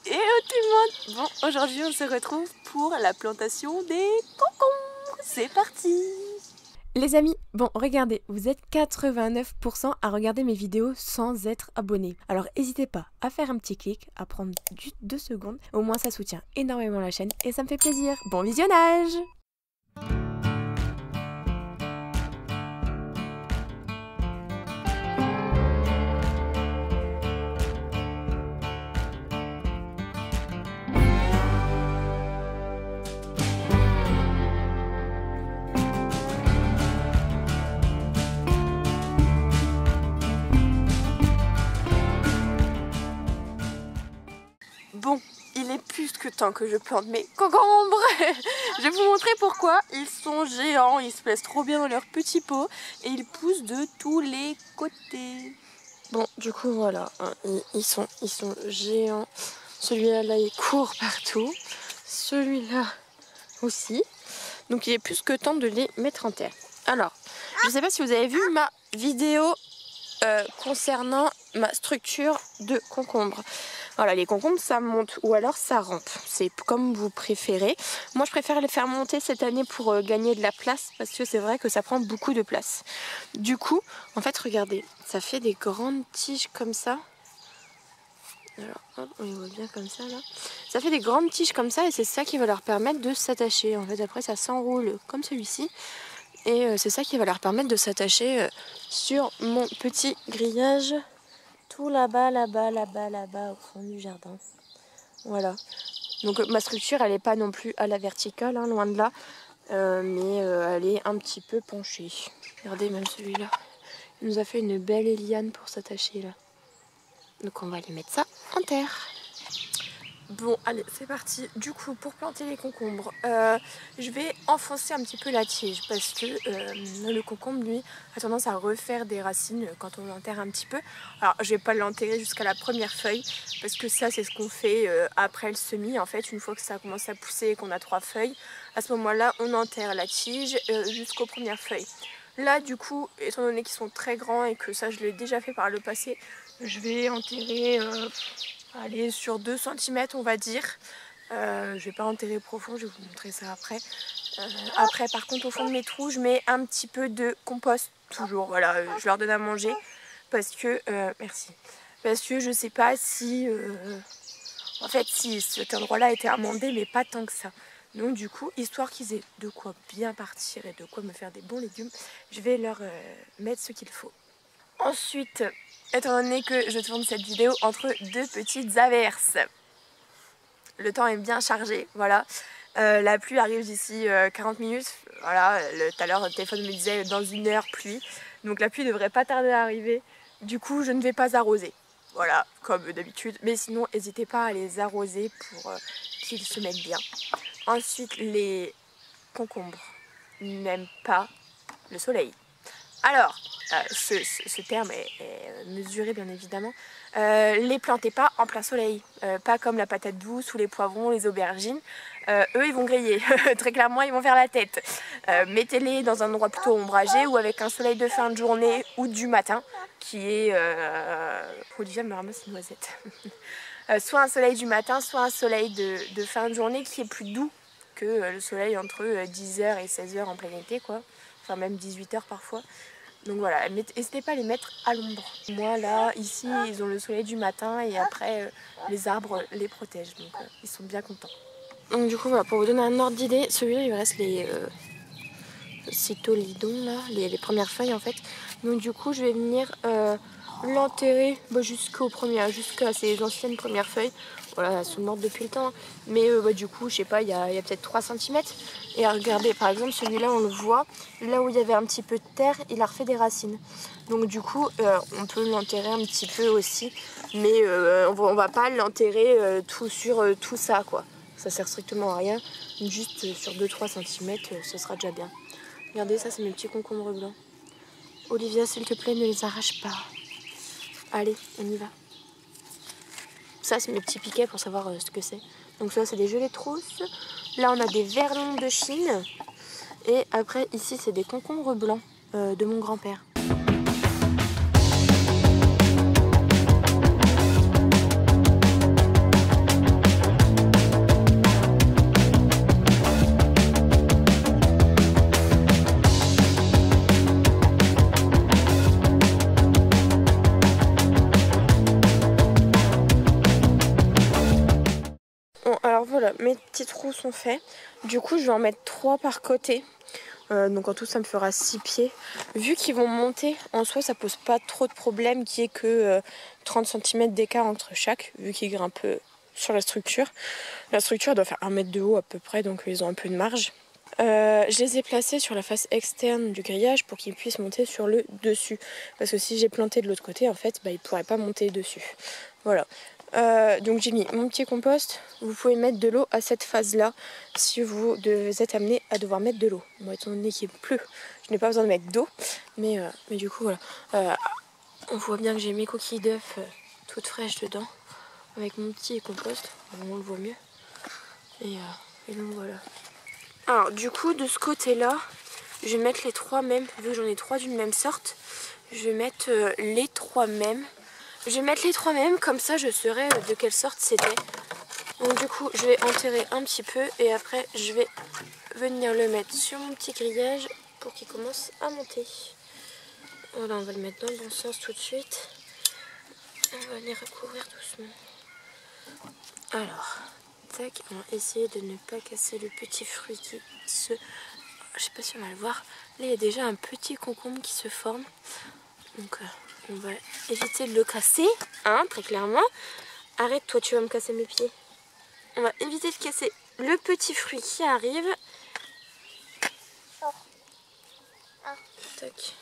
Hello tout le monde. Bon, aujourd'hui on se retrouve pour la plantation des concombres. C'est parti. Les amis, bon regardez, vous êtes 89% à regarder mes vidéos sans être abonnés. Alors n'hésitez pas à faire un petit clic, à prendre juste 2 secondes. Au moins ça soutient énormément la chaîne et ça me fait plaisir. Bon visionnage. Bon, il est plus que temps que je plante mes concombres. Je vais vous montrer pourquoi. Ils sont géants, ils se plaisent trop bien dans leurs petits pots et ils poussent de tous les côtés. Bon, du coup voilà, hein, ils sont géants. Celui-là, là, il court partout. Celui-là aussi. Donc il est plus que temps de les mettre en terre. Alors, je ne sais pas si vous avez vu ma vidéo concernant ma structure de concombre. Voilà, les concombres ça monte ou alors ça rampe, c'est comme vous préférez. Moi je préfère les faire monter cette année pour gagner de la place parce que c'est vrai que ça prend beaucoup de place. Du coup, en fait regardez, ça fait des grandes tiges comme ça. Alors hop, on les voit bien comme ça là. Ça fait des grandes tiges comme ça et c'est ça qui va leur permettre de s'attacher. En fait après ça s'enroule comme celui-ci. Et c'est ça qui va leur permettre de s'attacher sur mon petit grillage. Tout là-bas, là-bas, au fond du jardin. Voilà. Donc ma structure, elle n'est pas non plus à la verticale, hein, loin de là. Mais elle est un petit peu penchée. Regardez, même celui-là. Il nous a fait une belle liane pour s'attacher là. Donc on va aller mettre ça en terre. Bon, allez, c'est parti. Du coup, pour planter les concombres, je vais enfoncer un petit peu la tige parce que le concombre, lui, a tendance à refaire des racines quand on l'enterre un petit peu. Alors, je vais pas l'enterrer jusqu'à la première feuille parce que ça, c'est ce qu'on fait après le semis. En fait, une fois que ça commence à pousser et qu'on a 3 feuilles, à ce moment-là, on enterre la tige jusqu'aux premières feuilles. Là, du coup, étant donné qu'ils sont très grands et que ça, je l'ai déjà fait par le passé, je vais enterrer... allez, sur 2 cm on va dire. Je vais pas enterrer profond, je vais vous montrer ça après. Après par contre au fond de mes trous je mets un petit peu de compost toujours. Voilà, je leur donne à manger parce que merci. Parce que je sais pas si en fait si cet endroit là était amendé mais pas tant que ça. Donc du coup, histoire qu'ils aient de quoi bien partir et de quoi me faire des bons légumes, je vais leur mettre ce qu'il faut. Ensuite, étant donné que je tourne cette vidéo entre 2 petites averses, le temps est bien chargé, voilà. La pluie arrive d'ici 40 minutes, voilà, tout à l'heure le téléphone me disait dans 1 heure pluie, donc la pluie devrait pas tarder à arriver, du coup je ne vais pas arroser, voilà, comme d'habitude, mais sinon n'hésitez pas à les arroser pour qu'ils se mettent bien. Ensuite, les concombres n'aiment pas le soleil. Alors, ce terme est mesuré bien évidemment. Les plantez pas en plein soleil, pas comme la patate douce ou les poivrons, les aubergines. Eux ils vont griller, très clairement ils vont faire la tête. Mettez-les dans un endroit plutôt ombragé ou avec un soleil de fin de journée ou du matin qui est... Olivia me ramasse une noisette. Soit un soleil du matin, soit un soleil de fin de journée qui est plus doux que le soleil entre 10h et 16h en plein été quoi. Enfin même 18h parfois. Donc voilà, n'hésitez pas à les mettre à l'ombre. Moi là, ici, ils ont le soleil du matin et après les arbres les protègent. Donc ils sont bien contents. Donc du coup voilà, pour vous donner un ordre d'idée, celui-là il reste les cytolidons là, les premières feuilles en fait. Donc du coup je vais venir l'enterrer jusqu'à ces anciennes premières feuilles. Voilà, elles sont mortes depuis le temps. Mais du coup, je sais pas, il y a peut-être 3 cm. Et regardez, par exemple, celui-là, on le voit. Là où il y avait un petit peu de terre, il a refait des racines. Donc du coup, on peut l'enterrer un petit peu aussi. Mais on va pas l'enterrer tout sur tout ça, quoi. Ça sert strictement à rien. Juste sur 2-3 cm, ce sera déjà bien. Regardez, ça, c'est mes petits concombres blancs. Olivia, s'il te plaît, ne les arrache pas. Allez, on y va. Ça, c'est mes petits piquets pour savoir ce que c'est. Donc ça, c'est des gelées de trousse. Là, on a des verlons de Chine. Et après, ici, c'est des concombres blancs de mon grand-père. Alors voilà, mes petits trous sont faits. Du coup, je vais en mettre 3 par côté. Donc en tout, ça me fera 6 pieds. Vu qu'ils vont monter, en soi, ça pose pas trop de problème qu'il n'y ait que 30 cm d'écart entre chaque, vu qu'ils grimpent sur la structure. La structure doit faire 1 mètre de haut à peu près, donc ils ont un peu de marge. Je les ai placés sur la face externe du grillage pour qu'ils puissent monter sur le dessus. Parce que si j'ai planté de l'autre côté, en fait, ils ne pourraient pas monter dessus. Voilà. Donc j'ai mis mon petit compost. Vous pouvez mettre de l'eau à cette phase-là si vous êtes amené à devoir mettre de l'eau. Moi, étant donné qu'il pleut, je n'ai pas besoin de mettre d'eau. Mais du coup, voilà. On voit bien que j'ai mes coquilles d'œufs toutes fraîches dedans. Avec mon petit compost. On le voit mieux. Et donc voilà. Alors du coup de ce côté là je vais mettre les 3 mêmes, vu que j'en ai 3 d'une même sorte, je vais mettre les 3 mêmes. Je vais mettre les 3 mêmes, comme ça je saurai de quelle sorte c'était. Donc du coup je vais enterrer un petit peu et après je vais venir le mettre sur mon petit grillage pour qu'il commence à monter. Voilà, on va le mettre dans le bon sens tout de suite. On va les recouvrir doucement. Alors... tac, on va essayer de ne pas casser le petit fruit qui se... Je sais pas si on va le voir. Là, il y a déjà un petit concombre qui se forme. Donc, on va éviter de le casser, hein, très clairement. Arrête, toi, tu vas me casser mes pieds. On va éviter de casser le petit fruit qui arrive. Tac.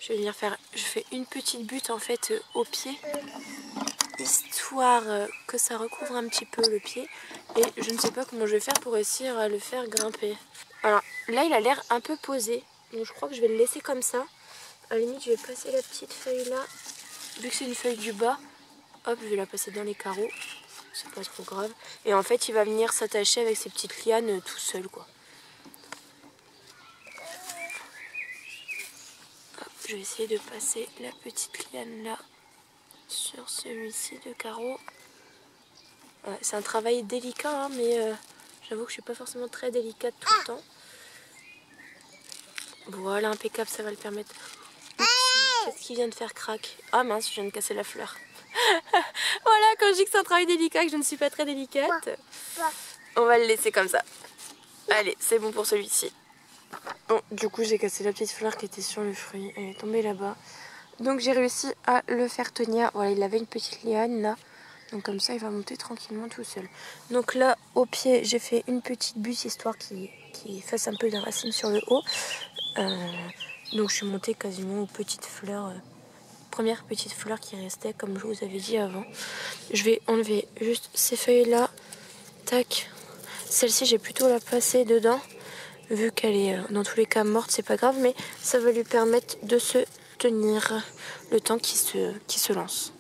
Je vais venir faire, je fais une petite butte en fait au pied, histoire que ça recouvre un petit peu le pied. Et je ne sais pas comment je vais faire pour réussir à le faire grimper. Alors là il a l'air un peu posé, donc je crois que je vais le laisser comme ça. À la limite je vais passer la petite feuille là, vu que c'est une feuille du bas, hop je vais la passer dans les carreaux, c'est pas trop grave. Et en fait il va venir s'attacher avec ses petites lianes tout seul quoi. Je vais essayer de passer la petite liane là sur celui-ci de carreau. Ouais, c'est un travail délicat, hein, mais j'avoue que je suis pas forcément très délicate tout le temps. Voilà, impeccable, ça va le permettre. Qu'est-ce qui vient de faire crack? Ah mince, je viens de casser la fleur. Voilà, quand je dis que c'est un travail délicat, que je ne suis pas très délicate, on va le laisser comme ça. Allez, c'est bon pour celui-ci. Bon, du coup j'ai cassé la petite fleur qui était sur le fruit, elle est tombée là-bas. Donc j'ai réussi à le faire tenir. Voilà, il avait une petite liane là. Donc comme ça il va monter tranquillement tout seul. Donc là au pied j'ai fait une petite butte histoire qu'il fasse un peu de racines sur le haut. Donc je suis montée quasiment aux petites fleurs. Première petite fleur qui restait comme je vous avais dit avant. Je vais enlever juste ces feuilles là. Tac. Celle-ci j'ai plutôt la passer dedans. Vu qu'elle est dans tous les cas morte, c'est pas grave, mais ça va lui permettre de se tenir le temps qu'il se lance.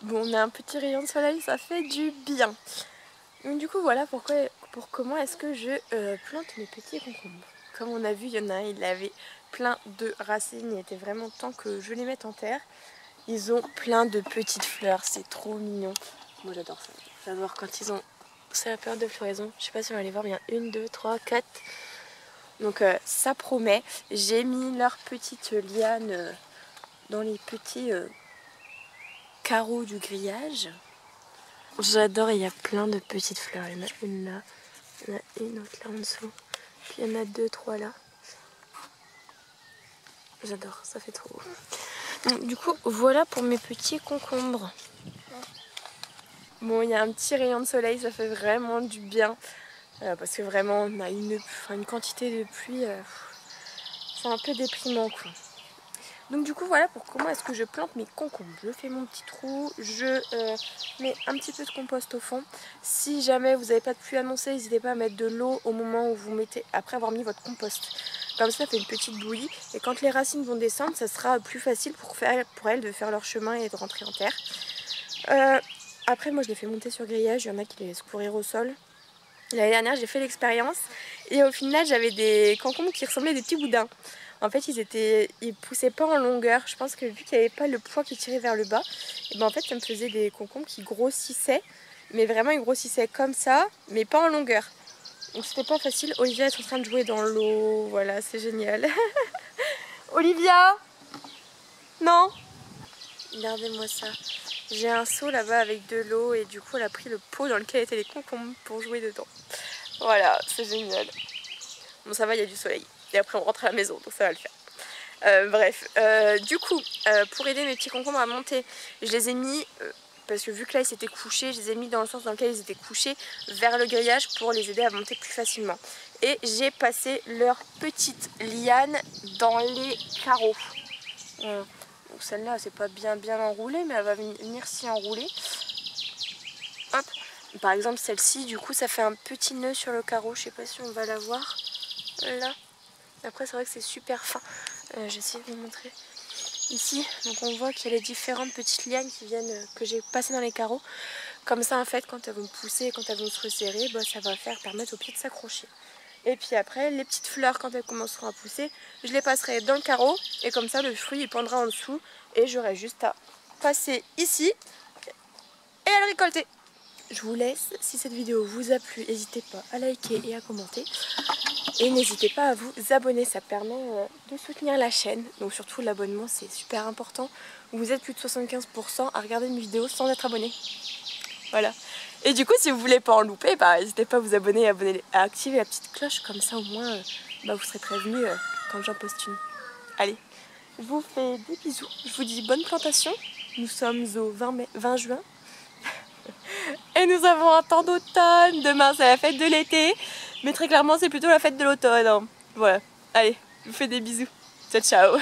Bon, on a un petit rayon de soleil, ça fait du bien. Donc du coup voilà comment est-ce que je plante mes petits concombres. Comme on a vu, il y en a un, il avait plein de racines, il était vraiment temps que je les mette en terre. Ils ont plein de petites fleurs, c'est trop mignon. Moi j'adore ça, j'adore quand ils ont... C'est la période de floraison, je sais pas si on va les voir, mais il y a 1, 2, 3, 4. Donc ça promet. J'ai mis leurs petites lianes dans les petits... carreaux du grillage. J'adore, il y a plein de petites fleurs. Il y en a une là, il y en a une autre là en dessous, puis il y en a 2, 3 là. J'adore, ça fait trop beau. Donc, du coup, voilà pour mes petits concombres. Bon, il y a un petit rayon de soleil, ça fait vraiment du bien. parce que vraiment on a une quantité de pluie, c'est un peu déprimant quoi. Donc du coup voilà pour comment est-ce que je plante mes concombres. Je fais mon petit trou, je mets un petit peu de compost au fond. Si jamais vous n'avez pas de pluie annoncée, n'hésitez pas à mettre de l'eau au moment où vous mettez, après avoir mis votre compost. Comme ça fait une petite bouillie et quand les racines vont descendre, ça sera plus facile pour elles de faire leur chemin et de rentrer en terre. Après moi je les fais monter sur grillage, il y en a qui les laissent courir au sol. L'année dernière j'ai fait l'expérience et au final j'avais des concombres qui ressemblaient à des petits boudins. En fait ils poussaient pas en longueur, je pense que vu qu'il n'y avait pas le poids qui tirait vers le bas, et ben en fait ça me faisait des concombres qui grossissaient, mais vraiment ils grossissaient comme ça, mais pas en longueur. Donc c'était pas facile. Olivia est en train de jouer dans l'eau, voilà c'est génial. Olivia, non, regardez-moi ça. J'ai un seau là-bas avec de l'eau et du coup elle a pris le pot dans lequel étaient les concombres pour jouer dedans. Voilà, c'est génial. Bon ça va, il y a du soleil. Et après on rentre à la maison, donc ça va le faire. Bref, du coup, pour aider mes petits concombres à monter, je les ai mis, parce que vu que là ils s'étaient couchés, je les ai mis dans le sens dans lequel ils étaient couchés, vers le grillage pour les aider à monter plus facilement. Et j'ai passé leurs petites lianes dans les carreaux. Donc celle-là c'est pas bien enroulée, mais elle va venir s'y enrouler. Hop. Par exemple celle-ci, du coup ça fait un petit nœud sur le carreau, je sais pas si on va la voir. Là. Après c'est vrai que c'est super fin. J'essaie de vous montrer ici. Donc on voit qu'il y a les différentes petites lianes qui viennent, que j'ai passées dans les carreaux. Comme ça en fait quand elles vont pousser, quand elles vont se resserrer, bah, ça va permettre aux pieds de s'accrocher. Et puis après les petites fleurs quand elles commenceront à pousser, je les passerai dans le carreau et comme ça le fruit il pendra en dessous et j'aurai juste à passer ici et à le récolter. Je vous laisse, si cette vidéo vous a plu, n'hésitez pas à liker et à commenter. Et n'hésitez pas à vous abonner, ça permet de soutenir la chaîne. Donc surtout l'abonnement c'est super important. Vous êtes plus de 75% à regarder une vidéo sans être abonné. Voilà. Et du coup si vous voulez pas en louper, bah, n'hésitez pas à vous abonner et à activer la petite cloche. Comme ça au moins bah, vous serez prévenus quand j'en poste une. Allez, je vous fais des bisous. Je vous dis bonne plantation. Nous sommes au 20 juin. Et nous avons un temps d'automne. Demain c'est la fête de l'été. Mais très clairement c'est plutôt la fête de l'automne. Voilà. Allez, je vous fais des bisous. Ciao ciao.